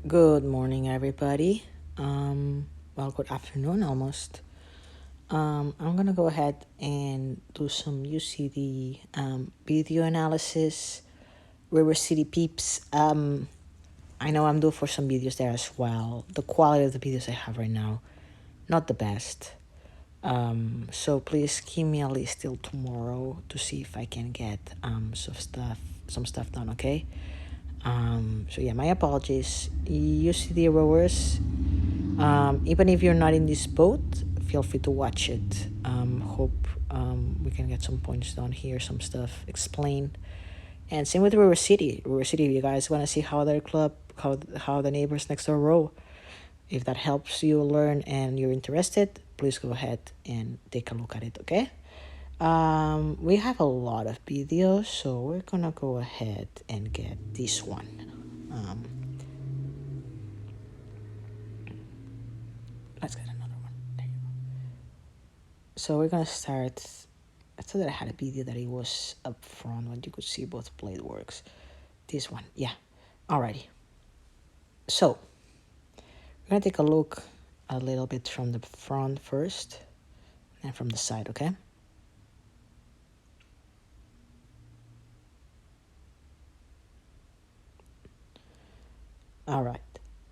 Good morning, everybody. Well, good afternoon almost. I'm gonna go ahead and do some UCD video analysis. River City peeps. I know I'm due for some videos there as well. The quality of the videos I have right now, not the best. So please give me a list till tomorrow to see if I can get some stuff done. Okay. So yeah, my apologies. UCD rowers. Even if you're not in this boat, feel free to watch it. Hope we can get some points down here, some stuff explained. And same with River City. River City, if you guys want to see how their club, how the neighbors next door row, if that helps you learn and you're interested, please go ahead and take a look at it, okay? We have a lot of videos, so we're gonna go ahead and get this one. Let's get another one. There you go. So we're gonna start. I thought that I had a video that it was up front when you could see both blade works. This one, yeah. Alrighty. So we're gonna take a look a little bit from the front first and from the side, okay? Alright.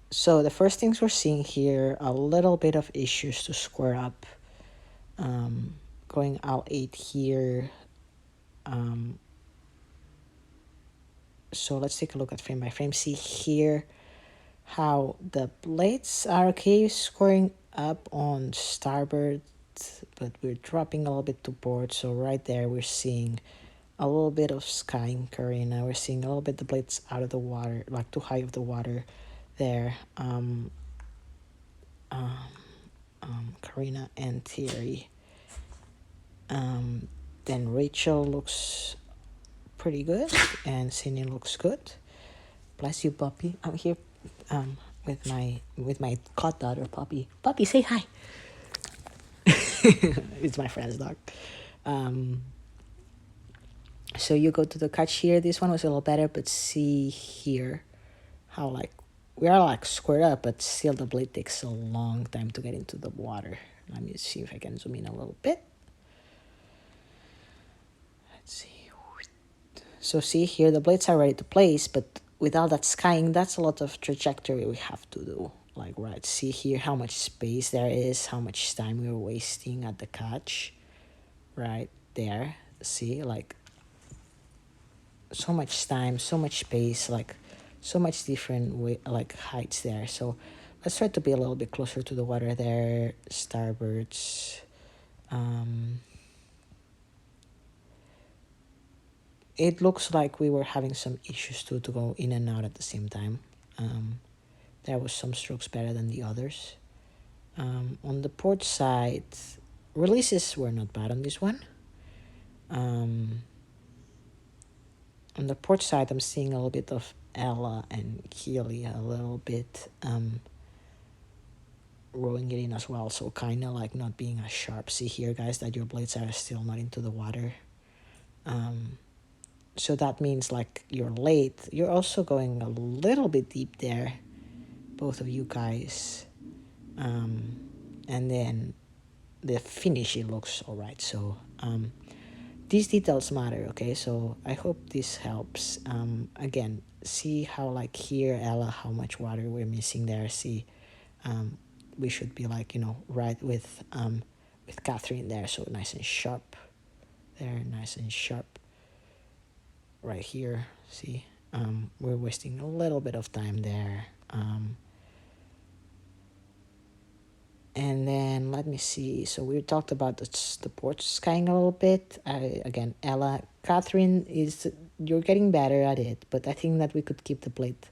So the first things we're seeing here, a little bit of issues to square up. Going out 8 here. So let's take a look at frame by frame. See here how the blades are okay scoring up on starboard, but we're dropping a little bit to port. So right there we're seeing a little bit of sky in Karina. We're seeing a little bit the blades out of the water, like too high of the water there. Karina and Thierry. Then Rachel looks pretty good and Cindy looks good. Bless you, puppy. I'm here with my god daughter, Puppy. Puppy, say hi. It's my friend's dog. So you go to the catch here. This one was a little better, but see here how like we are like squared up, but still the blade takes a long time to get into the water. Let me see if I can zoom in a little bit. Let's see. So see here, the blades are ready to place, but without that skying, that's a lot of trajectory we have to do. Like, right, see here how much space there is, how much time we're wasting at the catch. Right there, see, like, so much time, so much space, like, so much different way, like, heights there. So let's try to be a little bit closer to the water there, starboards. It looks like we were having some issues too to go in and out at the same time. There was some strokes better than the others. On the port side, releases were not bad on this one. On the port side, I'm seeing a little bit of Ella and Keely a little bit rowing it in as well. So kind of like not being as sharp. See here, guys, that your blades are still not into the water. So that means like you're late. You're also going a little bit deep there, both of you guys. And then the finish, it looks all right. So these details matter, okay? So I hope this helps. Again, see how like here, Ella, how much water we're missing there. See, we should be like, right with Catherine there. So nice and sharp there, nice and sharp. Right here, see, we're wasting a little bit of time there. And then let me see. So we talked about the port skying a little bit. Again, Ella, Catherine you're getting better at it, but I think that we could keep the plate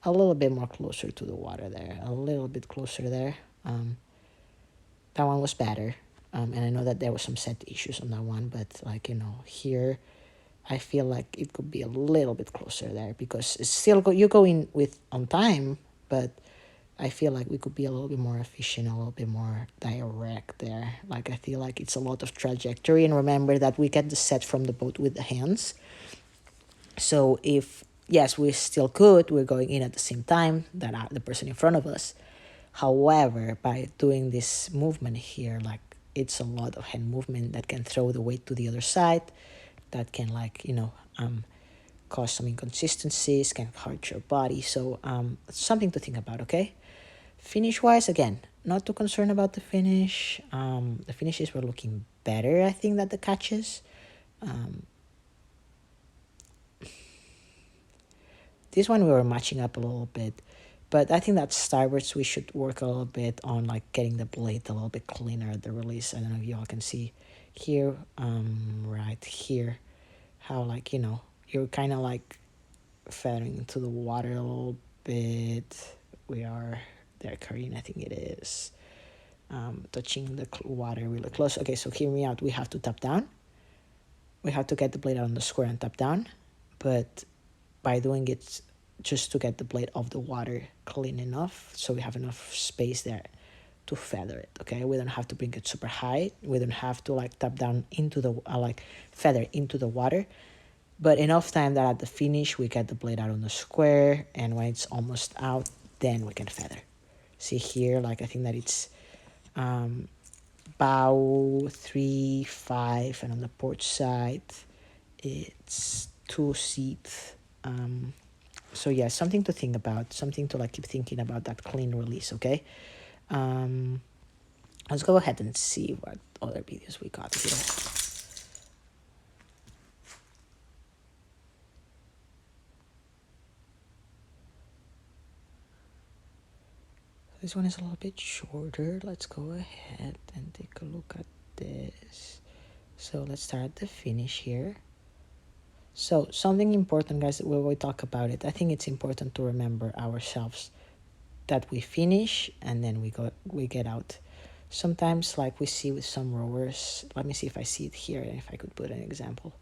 a little bit more closer to the water there, a little bit closer there. That one was better. And I know that there was some set issues on that one, but like, here, I feel like it could be a little bit closer there because it's still you go in with on time, but I feel like we could be a little bit more efficient, a little bit more direct there. Like I feel like it's a lot of trajectory, and remember that we get the set from the boat with the hands. So if yes, we're still good. We're going in at the same time that the person in front of us. However, by doing this movement here, like it's a lot of hand movement that can throw the weight to the other side, that can cause some inconsistencies, can hurt your body. So something to think about, okay? Finish wise, again, not too concerned about the finish. The finishes were looking better, I think, than the catches. This one we were matching up a little bit, but I think that starboards we should work a little bit on like getting the blade a little bit cleaner at the release. I don't know if y'all can see here, right here, how like, you're kind of like feathering into the water a little bit. We are there, Karine, I think it is. Touching the water really close. Okay, so hear me out. We have to tap down. We have to get the blade out on the square and tap down, but by doing it just to get the blade off the water clean enough so we have enough space there to feather it. Okay, we don't have to bring it super high. We don't have to like tap down into the feather into the water, but enough time that at the finish we get the blade out on the square, and when it's almost out, then we can feather. See here, like I think that it's bow 3 5, and on the port side it's 2 seat. So yeah, something to think about, something to like keep thinking about, that clean release. Okay, let's go ahead and see what other videos we got here. This one is a little bit shorter. Let's go ahead and take a look at this. So let's start at the finish here. So something important, guys, when we talk about it, I think it's important to remember ourselves that we finish and then we get out. Sometimes, like we see with some rowers, let me see if I see it here, if I could put an example.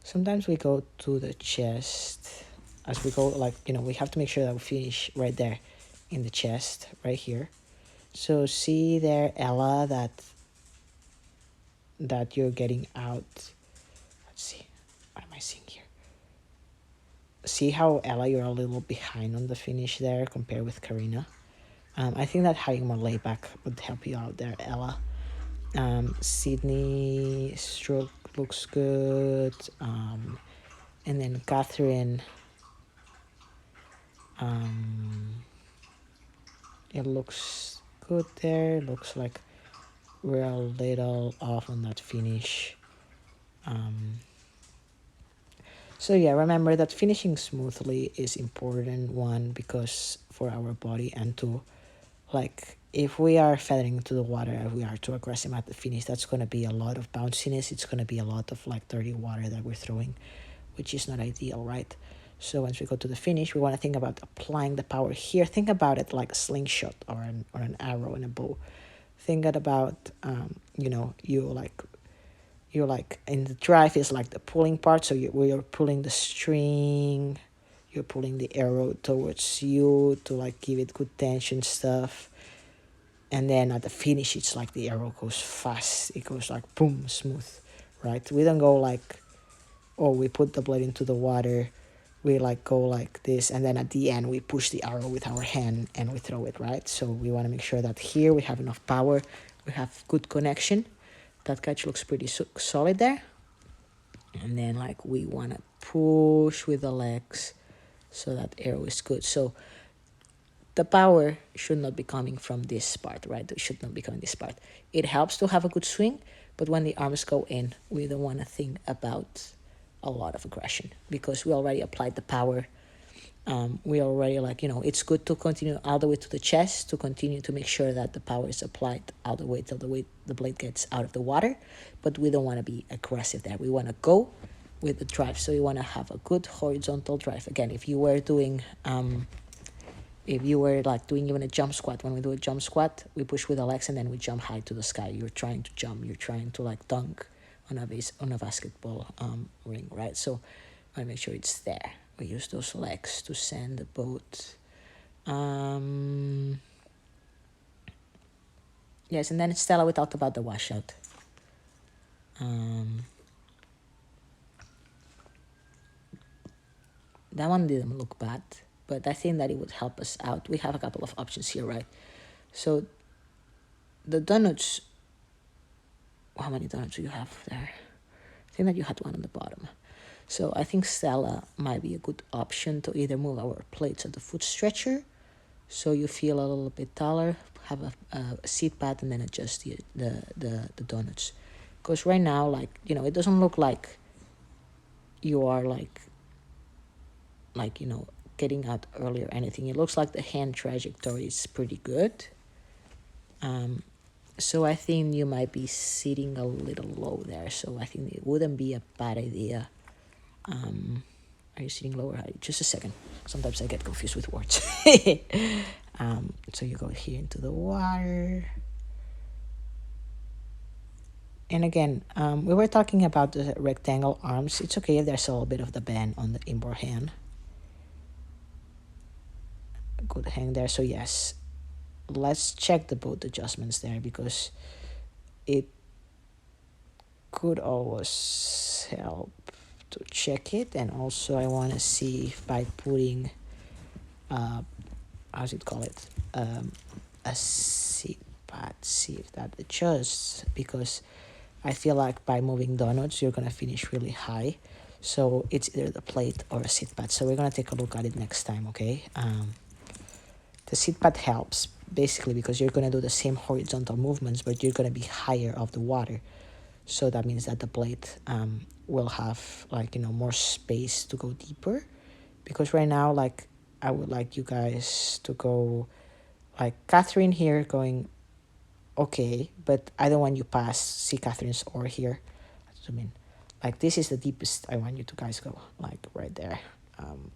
Sometimes we go to the chest as we go, like, we have to make sure that we finish right there in the chest, right here. So see there, Ella, that you're getting out. Let's see, what am I seeing here? See how, Ella, you're a little behind on the finish there compared with Karina. I think that having more layback would help you out there, Ella. Sydney stroke looks good. And then Catherine, it looks good there. Looks like we're a little off on that finish. So yeah, remember that finishing smoothly is important, one, because for our body, and two, like if we are feathering to the water and we are too aggressive at the finish, that's going to be a lot of bounciness. It's going to be a lot of like dirty water that we're throwing, which is not ideal, right? So once we go to the finish, we want to think about applying the power here. Think about it like a slingshot or an arrow and a bow. Think about you're like in the drive is like the pulling part. So you're pulling the string, you're pulling the arrow towards you to like give it good tension stuff. And then at the finish, it's like the arrow goes fast. It goes like boom, smooth, right? We don't go like, oh, we put the blade into the water, we like go like this, and then at the end we push the arrow with our hand and we throw it, right? So we want to make sure that here we have enough power, we have good connection. That catch looks pretty solid there. And then like we want to push with the legs so that arrow is good. So the power should not be coming from this part, right? It should not be coming this part. It helps to have a good swing, but when the arms go in, we don't want to think about a lot of aggression because we already applied the power. We already it's good to continue all the way to the chest, to continue to make sure that the power is applied all the way till the blade gets out of the water, but we don't want to be aggressive there. We want to go with the drive, so you want to have a good horizontal drive. Again, if you were doing even a jump squat, when we do a jump squat, we push with the legs and then we jump high to the sky. You're trying to jump, you're trying to like dunk on a basketball ring, right? So I make sure it's there. We use those legs to send the boat. Yes, and then Stella, we talked about the washout. That one didn't look bad, but I think that it would help us out. We have a couple of options here, right? So the donuts, how many donuts do you have there? I think that you had one on the bottom. So I think Stella might be a good option to either move our plates at the foot stretcher so you feel a little bit taller, have a seat pad, and then adjust the donuts. Because right now, like, you know, it doesn't look like you are like, you know, getting out early or anything. It looks like the hand trajectory is pretty good. So I think you might be sitting a little low there. So I think it wouldn't be a bad idea. Are you sitting lower? Just a second. Sometimes I get confused with words. So you go here into the water. And again, we were talking about the rectangle arms. It's okay if there's a little bit of the bend on the inboard hand. Good hang there. So yes, let's check the both adjustments there because it could always help to check it. And also I want to see if by putting how's it call it, a seat pad, see if that adjusts, because I feel like by moving donuts you're gonna finish really high, so it's either the plate or a seat pad. So we're gonna take a look at it next time, okay? The seat pad helps basically because you're gonna do the same horizontal movements, but you're gonna be higher off the water. So that means that the plate will have, like, you know, more space to go deeper. Because right now, like, I would like you guys to go, like Catherine here going okay, but I don't want you past, see Catherine's oar here. Zoom in. Like, this is the deepest I want you to guys go, like right there.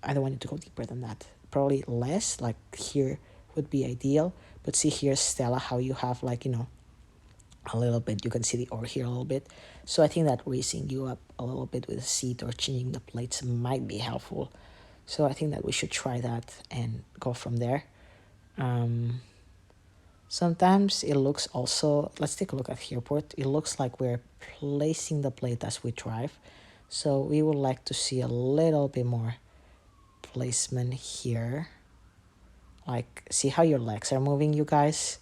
I don't want you to go deeper than that. Probably less, like here would be ideal. But see here, Stella, how you have, like, you know, a little bit, you can see the oar here a little bit. So I think that raising you up a little bit with a seat or changing the plates might be helpful. So I think that we should try that and go from there. Sometimes it looks also, let's take a look at Hereport. It looks like we're placing the plate as we drive. So we would like to see a little bit more placement here. Like, see how your legs are moving, you guys?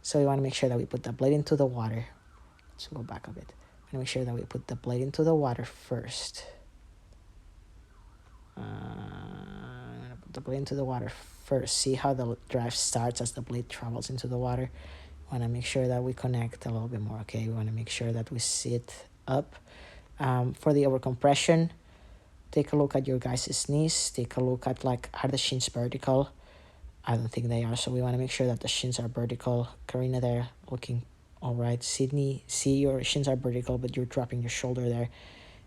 So we want to make sure that we put the blade into the water. Let's go back a bit. And make sure that we put the blade into the water first. I'm gonna put the blade into the water first. See how the drive starts as the blade travels into the water. We want to make sure that we connect a little bit more, okay? We want to make sure that we sit up. For the overcompression, take a look at your guys' knees. Take a look at, like, are the shins vertical? I don't think they are, so we want to make sure that the shins are vertical. Karina there, looking all right. Sydney, see your shins are vertical, but you're dropping your shoulder there.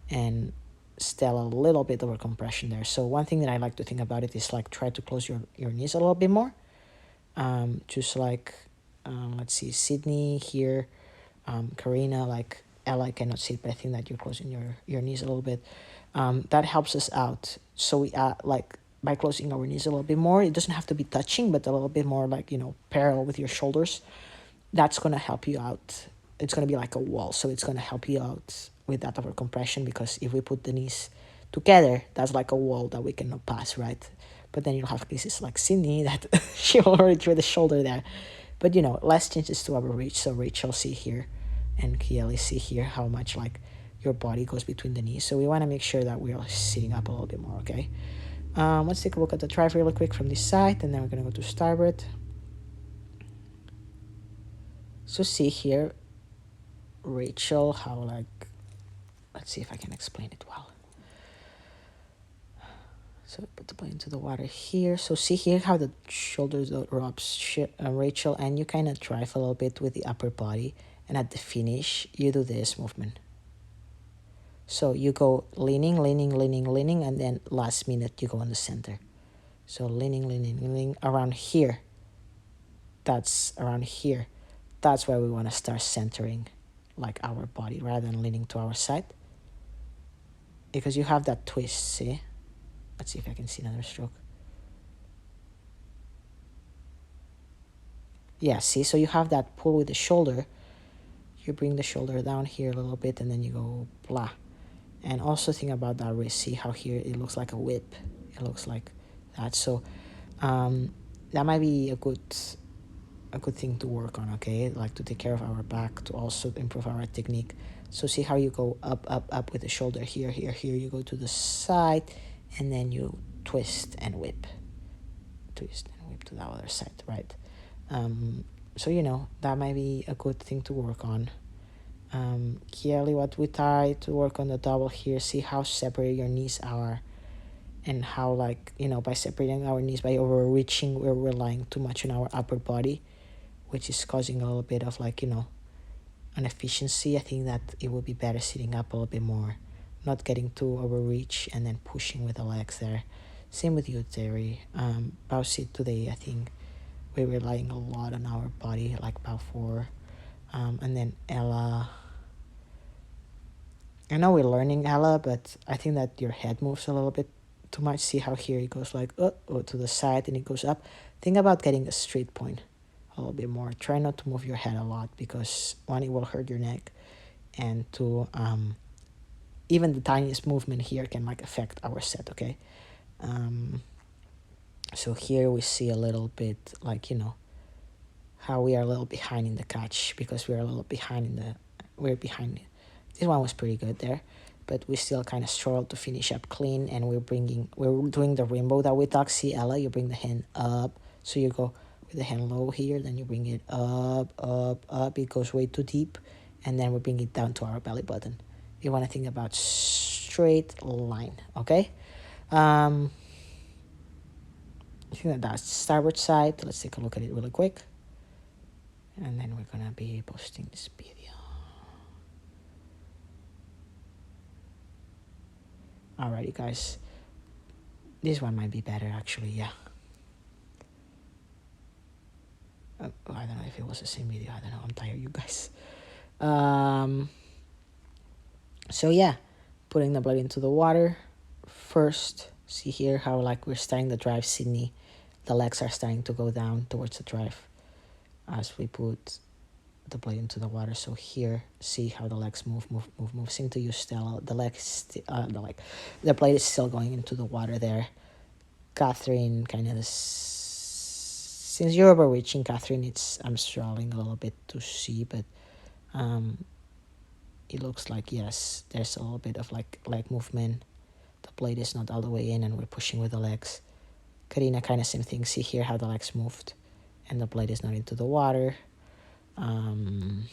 And still a little bit over compression there. So one thing that I like to think about it is, like, try to close your knees a little bit more. Just like, let's see, Sydney here, Karina, like, Ella, I cannot see it, but I think that you're closing your knees a little bit. That helps us out. So we like, by closing our knees a little bit more, it doesn't have to be touching, but a little bit more, like, you know, parallel with your shoulders. That's going to help you out. It's going to be like a wall. So it's going to help you out with that over compression, because if we put the knees together, that's like a wall that we cannot pass, right? But then you'll have cases like Sydney that she already threw the shoulder there. But, you know, less changes to our reach. So Rachel, see here, and Kieli, see here how much, like, your body goes between the knees. So we want to make sure that we're sitting up a little bit more, okay? Let's take a look at the drive really quick from this side, and then we're going to go to starboard. So see here, Rachel, how, like, let's see if I can explain it well. So put the blade into the water here. So see here how the shoulders drops, Rachel, and you kind of drive a little bit with the upper body, and at the finish, you do this movement. So you go leaning, leaning, leaning, leaning, and then last minute you go in the center. So leaning, leaning, leaning around here. That's around here. That's where we want to start centering, like, our body rather than leaning to our side. Because you have that twist, see? Let's see if I can see another stroke. Yeah, see? So you have that pull with the shoulder. you bring the shoulder down here a little bit, and then you go blah. And also think about that wrist. See how here it looks like a whip. It looks like that. So that might be a good thing to work on, okay? Like to take care of our back, to also improve our technique. So see how you go up, up, up with the shoulder here, here, here. You go to the side, and then you twist and whip. Twist and whip to the other side, right? So, that might be a good thing to work on. Clearly what we try to work on the double here, see how separate your knees are, and how, like, by separating our knees, by overreaching, we're relying too much on our upper body, which is causing a little bit of, like, inefficiency. I think that it would be better sitting up a little bit more, not getting too overreach, and then pushing with the legs there. Same with you, Terry. Bow sit today, I think we're relying a lot on our body, like bow 4. And then Ella. I know we're learning Ella, but I think that your head moves a little bit too much. See how here it goes like to the side and it goes up. Think about getting a straight point a little bit more. Try not to move your head a lot, because one, it will hurt your neck, and two, even the tiniest movement here can like affect our set, okay? So here we see a little bit like, how we are a little behind in the catch, because we're a little behind we're behind. This one was pretty good there, but we still kind of struggled to finish up clean, and we're doing the rainbow that we talked. See, Ella, you bring the hand up, so you go with the hand low here, then you bring it up, up, up. It goes way too deep, and then we bring it down to our belly button. You want to think about straight line, okay? I think that's starboard side. Let's take a look at it really quick, and then we're gonna be posting this video. Alrighty, guys. This one might be better, actually, yeah. I don't know if it was the same video. I don't know. I'm tired, you guys. So, yeah. Putting the blade into the water. First, see here how, like, we're starting the drive, Sydney. The legs are starting to go down towards the drive as we put the blade into the water. So here, see how the legs move. Seem to use Stella. The blade is still going into the water there. Catherine, kind of since you're overreaching, Catherine, I'm struggling a little bit to see, but it looks like, yes, there's a little bit of like leg movement. The blade is not all the way in, and we're pushing with the legs. Karina, kind of same thing. See here how the legs moved, and the blade is not into the water. Let me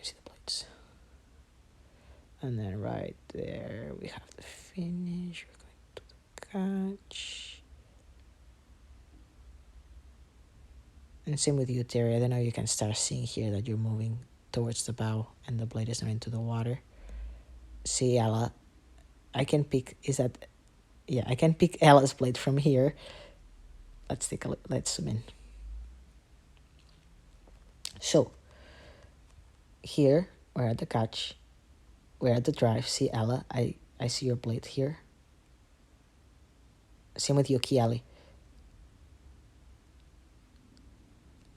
see the blades. And then right there we have the finish. We're going to the catch. And same with you, Terry. I don't know, you can start seeing here that you're moving towards the bow and the blade is not into the water. See, Ella, I can pick Ella's blade from here. Let's take a look. Let's zoom in. So here we're at the catch, we're at the drive. See, Ella, I see your blade here. Same with you, Kiali.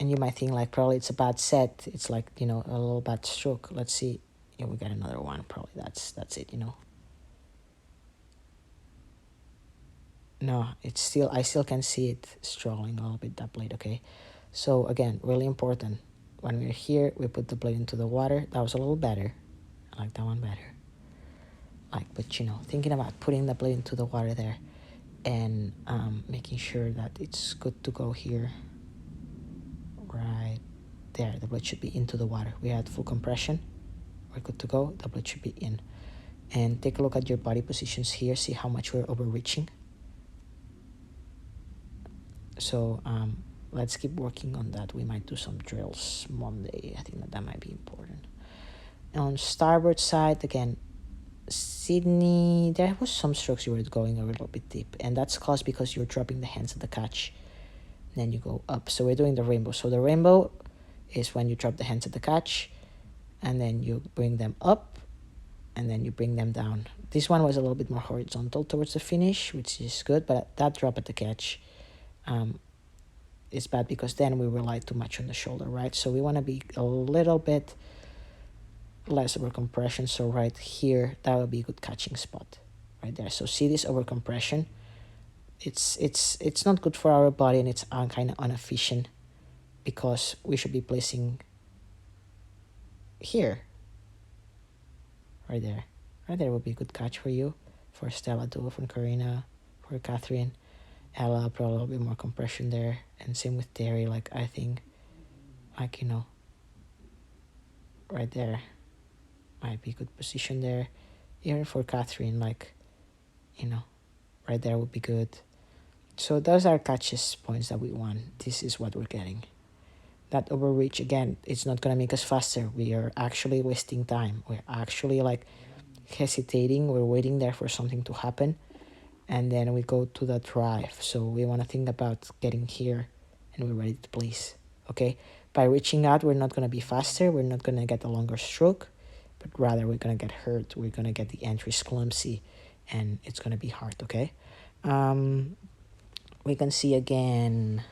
And you might think like probably it's a bad set. It's like, a little bad stroke. Let's see. Yeah, we got another one. Probably that's it, No, it's still, I still can see it struggling a little bit, that blade, okay? So again, really important. When we're here, we put the blade into the water. That was a little better. I like that one better. But thinking about putting the blade into the water there and making sure that it's good to go here. Right there, the blade should be into the water. We had full compression. We're good to go. The blade should be in. And take a look at your body positions here. See how much we're overreaching. So let's keep working on that. We might do some drills Monday. I think that might be important. On starboard side, again, Sydney, there was some strokes you were going a little bit deep, and that's caused because you're dropping the hands at the catch. Then you go up. So we're doing the rainbow. So the rainbow is when you drop the hands at the catch, and then you bring them up, and then you bring them down. This one was a little bit more horizontal towards the finish, which is good, but that drop at the catch, it's bad because then we rely too much on the shoulder, right? So we want to be a little bit less over compression. So right here, that would be a good catching spot right there. So see this over compression, it's not good for our body, and it's kind of inefficient, because we should be placing here, right there. Right there would be a good catch for you, for Stella too, for Karina, for Catherine. Ella, probably a little bit more compression there, and same with Terry. Like, I think, like, right there might be a good position there. Even for Catherine, like, right there would be good. So those are catches points that we want. This is what we're getting. That overreach, again, it's not going to make us faster. We are actually wasting time. We're actually like hesitating. We're waiting there for something to happen, and then we go to the drive. So we want to think about getting here, and we're ready to place. Okay, by reaching out, we're not going to be faster. We're not going to get a longer stroke, but rather we're going to get hurt. We're going to get the entries clumsy, and it's going to be hard. Okay, we can see again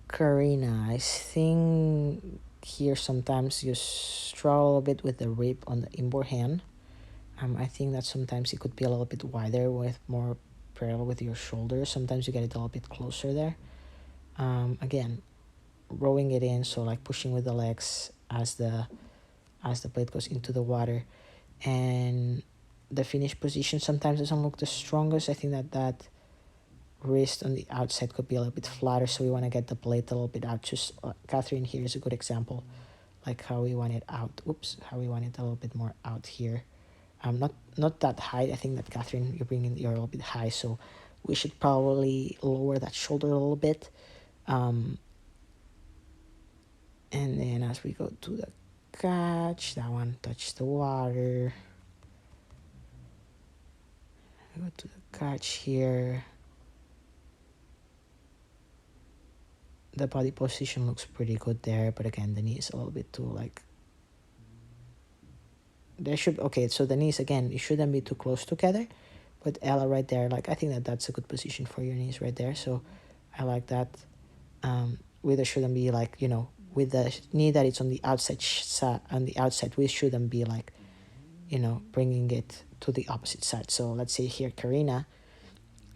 Karina. I think here sometimes you struggle a bit with the rib on the inboard hand. I think that sometimes it could be a little bit wider, with more parallel with your shoulder. Sometimes you get it a little bit closer there. Again, rowing it in, so like pushing with the legs as the blade goes into the water, and the finish position sometimes doesn't look the strongest. I think that wrist on the outside could be a little bit flatter, so we want to get the blade a little bit out. Just Catherine here is a good example, like how we want it out. How we want it a little bit more out here. Not that high. I think that Catherine, you're a little bit high, so we should probably lower that shoulder a little bit. And then as we go to the catch, that one touch the water. We go to the catch here. The body position looks pretty good there, but again, the knee is a little bit too like. So the knees, again, it shouldn't be too close together, but Ella right there, like, I think that's a good position for your knees right there. So I like that. We shouldn't be like, with the knee that it's on the outside, we shouldn't be like, bringing it to the opposite side. So let's say here, Karina,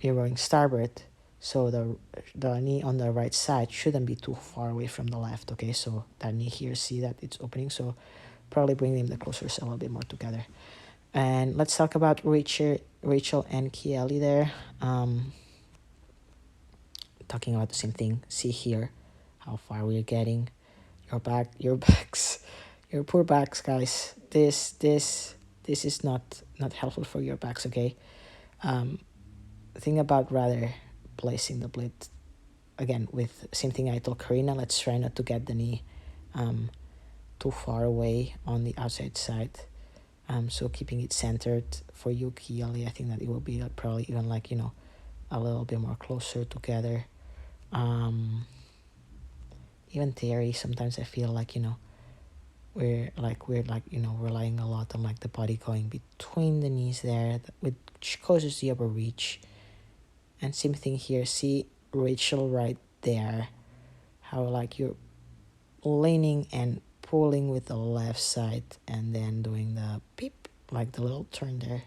you're going starboard, so the knee on the right side shouldn't be too far away from the left. Okay, so that knee here, see that it's opening, so probably bring them the closer a little bit more together. And let's talk about Rachel and Kieli there. Talking about the same thing. See here how far we're getting. Your backs, your poor backs, guys. This is not helpful for your backs. Okay. Think about rather placing the blade again with same thing I told Karina. Let's try not to get the knee too far away on the outside side. So keeping it centered for you, Kieli, I think that it will be probably even like, a little bit more closer together. Even Terry, sometimes I feel like, we're relying a lot on like the body going between the knees there, which causes the overreach. And same thing here. See Rachel right there, how like you're leaning and pulling with the left side and then doing the peep, like the little turn there.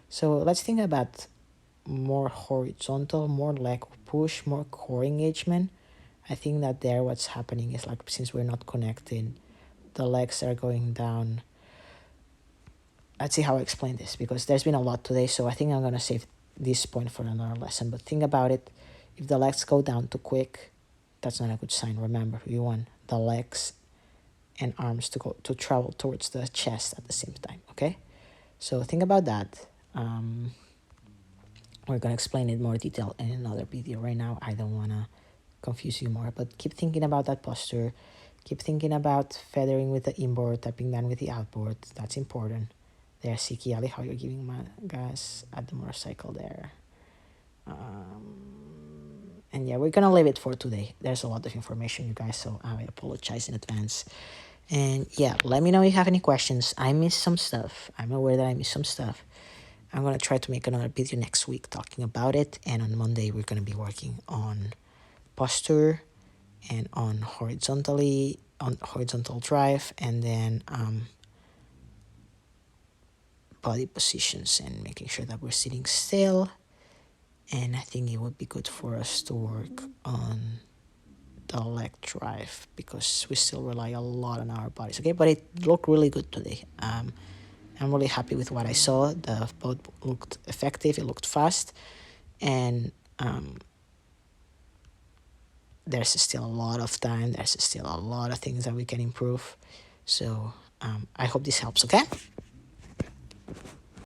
So let's think about more horizontal, more leg push, more core engagement. I think that there what's happening is like, since we're not connecting, the legs are going down. Let's see how I explain this, because there's been a lot today, so I think I'm going to save this point for another lesson. But think about it. If the legs go down too quick, that's not a good sign. Remember, you want the legs and arms to travel towards the chest at the same time. Okay, so think about that. We're gonna explain it more detail in another video. Right now, I don't wanna confuse you more, but keep thinking about that posture. Keep thinking about feathering with the inboard, tapping down with the outboard. That's important. There, see Kiali, how you're giving my gas at the motorcycle there. And yeah, we're gonna leave it for today. There's a lot of information, you guys, so I apologize in advance. And yeah, let me know if you have any questions. I missed some stuff. I'm aware that I missed some stuff. I'm gonna try to make another video next week talking about it, and on Monday we're gonna be working on posture and on horizontal drive, and then body positions and making sure that we're sitting still. And I think it would be good for us to work on the leg drive because we still rely a lot on our bodies. Okay, but it looked really good today. I'm really happy with what I saw. The boat looked effective. It looked fast, and there's still a lot of time. There's still a lot of things that we can improve. So I hope this helps. Okay.